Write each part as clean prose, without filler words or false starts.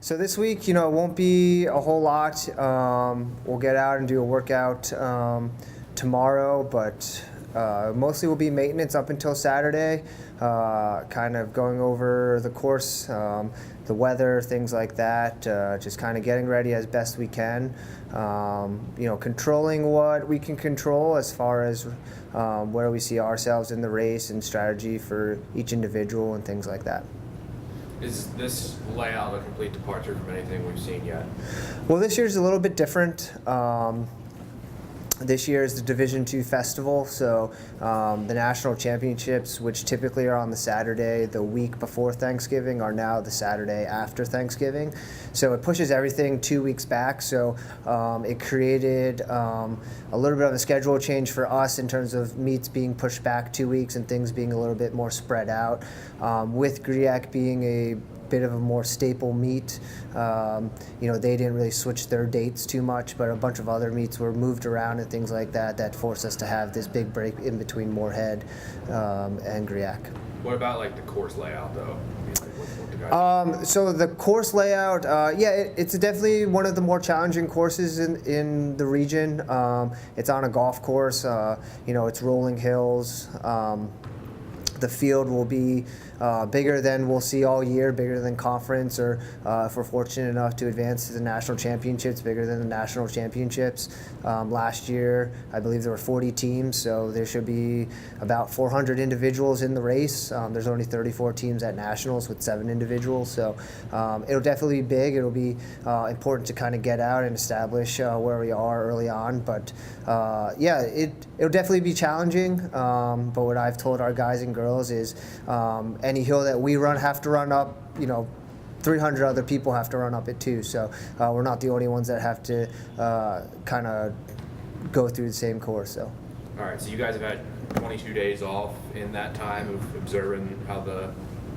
So this week, it won't be a whole lot. We'll get out and do a workout tomorrow, but mostly will be maintenance up until Saturday, kind of going over the course, the weather, things like that, just kind of getting ready as best we can. Controlling what we can control as far as where we see ourselves in the race and strategy for each individual and things like that. Is this layout a complete departure from anything we've seen yet? Well, this year's a little bit different. This year is the Division II Festival, so the national championships, which typically are on the Saturday the week before Thanksgiving, are now the Saturday after Thanksgiving. So it pushes everything 2 weeks back, so it created a little bit of a schedule change for us in terms of meets being pushed back 2 weeks and things being a little bit more spread out. With Griak being a bit of a more staple meet. They didn't really switch their dates too much, but a bunch of other meets were moved around and things like that forced us to have this big break in between Moorhead and Griak. What about the course layout though? So the course layout, it's definitely one of the more challenging courses in the region. It's on a golf course, it's rolling hills. The field will be bigger than we'll see all year, bigger than conference, or if we're fortunate enough to advance to the national championships, bigger than the national championships. Last year, I believe there were 40 teams, so there should be about 400 individuals in the race. There's only 34 teams at nationals with 7 individuals, so it'll definitely be big. It'll be important to kind of get out and establish where we are early on, but it'll definitely be challenging, but what I've told our guys and girls is any hill that we have to run up, 300 other people have to run up it too. So we're not the only ones that have to kind of go through the same course. So. All right, so you guys have had 22 days off in that time of observing how the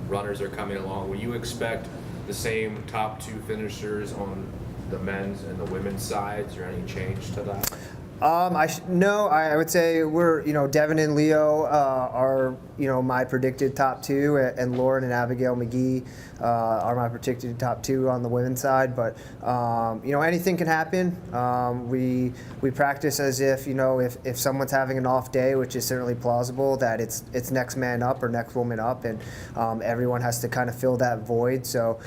runners are coming along. Will you expect the same top 2 finishers on the men's and the women's sides, or any change to that? No, I would say we're, Devin and Leo are, my predicted top 2, and Lauren and Abigail McGee are my predicted top 2 on the women's side. But, anything can happen. We practice as if, if someone's having an off day, which is certainly plausible, that it's next man up or next woman up, and everyone has to kind of fill that void. So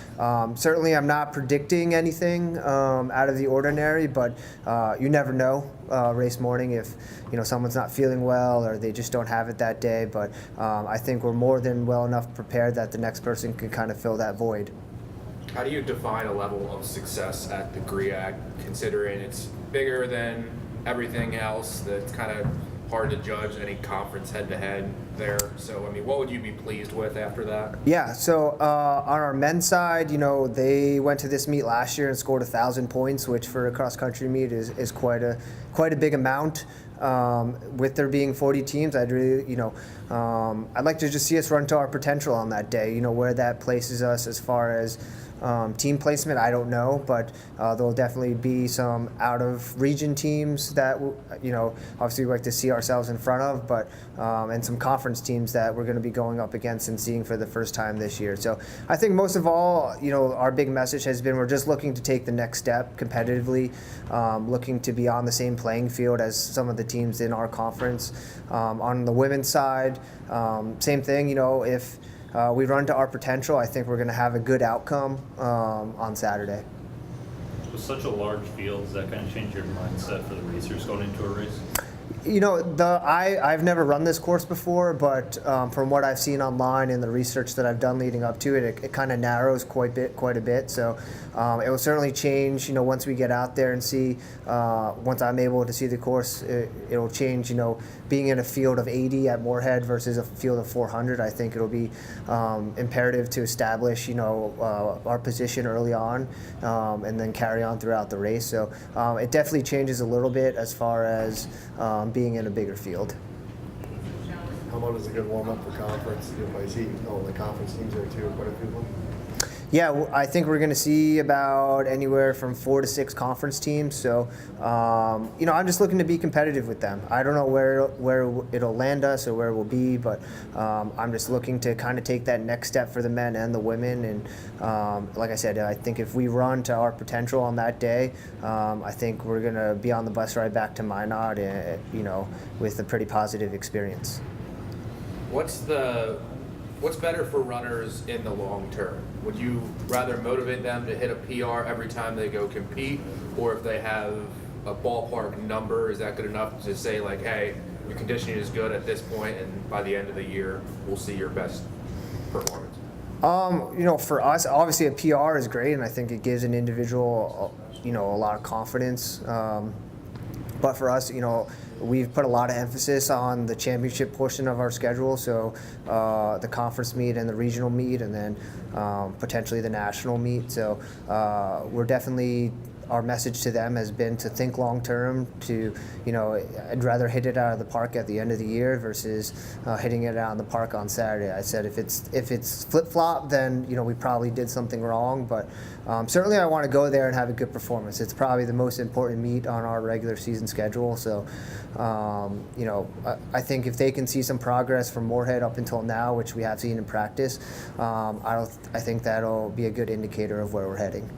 certainly I'm not predicting anything out of the ordinary, but you never know. Race morning if someone's not feeling well or they just don't have it that day, but I think we're more than well enough prepared that the next person can kind of fill that void. How do you define a level of success at the Griak, considering it's bigger than everything else, that's kind of hard to judge any conference head-to-head there? So, what would you be pleased with after that? Yeah, so on our men's side, they went to this meet last year and scored 1,000 points, which for a cross-country meet is quite a big amount. With there being 40 teams, I'd really, I'd like to just see us run to our potential on that day. Where that places us as far as team placement, I don't know, but there'll definitely be some out-of-region teams that, obviously we like to see ourselves in front of, but and some conference teams that we're going to be going up against and seeing for the first time this year. So I think most of all, our big message has been we're just looking to take the next step competitively, looking to be on the same playing field as some of the teams in our conference. On the women's side, same thing, if we run to our potential, I think we're going to have a good outcome on Saturday. With such a large field, does that kind of change your mindset for the racers going into a race? I've never run this course before, but from what I've seen online and the research that I've done leading up to it, it kind of narrows quite a bit. So it will certainly change, once we get out there and see, once I'm able to see the course, it'll change, being in a field of 80 at Moorhead versus a field of 400. I think it'll be imperative to establish, our position early on and then carry on throughout the race. So it definitely changes a little bit as far as being in a bigger field. How about is a good warm-up for conference? I see the conference teams there too, quite a few of them. Yeah, I think we're going to see about anywhere from 4 to 6 conference teams. So, I'm just looking to be competitive with them. I don't know where it'll land us or where we'll be, but I'm just looking to kind of take that next step for the men and the women. And like I said, I think if we run to our potential on that day, I think we're going to be on the bus ride back to Minot, with a pretty positive experience. What's better for runners in the long term? Would you rather motivate them to hit a PR every time they go compete, or if they have a ballpark number, is that good enough to say like, hey, your conditioning is good at this point, and by the end of the year, we'll see your best performance? For us, obviously a PR is great, and I think it gives an individual, a lot of confidence. But for us, we've put a lot of emphasis on the championship portion of our schedule, so the conference meet and the regional meet, and then potentially the national meet. So we're definitely, our message to them has been to think long term. I'd rather hit it out of the park at the end of the year versus hitting it out of the park on Saturday. I said if it's flip flop, then we probably did something wrong. But certainly I want to go there and have a good performance. It's probably the most important meet on our regular season schedule. So I think if they can see some progress from Moorhead up until now, which we have seen in practice, I think that'll be a good indicator of where we're heading.